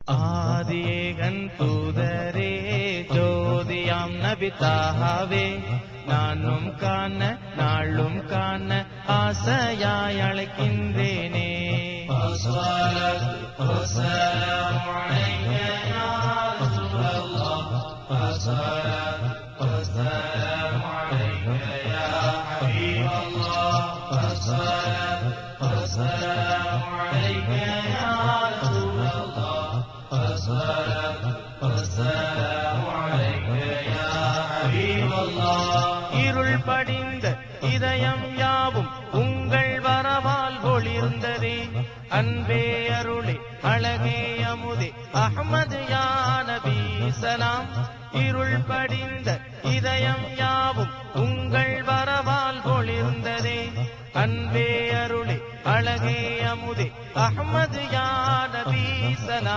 ஆதியேகன் தூதரே ஜோதியாம் நபி தாஹாவே நானும் காண நாளும் காண ஆசையாய் அழைக்கின்றேனே. இருள் படிந்த இதயம் யாவும் உங்கள் வரவால் ஒளிர்ந்ததே. அன்பே அருளே அழகே அமுதே அஹ்மது யா நபி சலாம். இருள் படிந்த இதயம் யாவும் உங்கள் வரவால் ஒளிர்ந்ததே. அன்பே அருளே அழகே அமுதே அஹ்மது யா நபி சலாம்.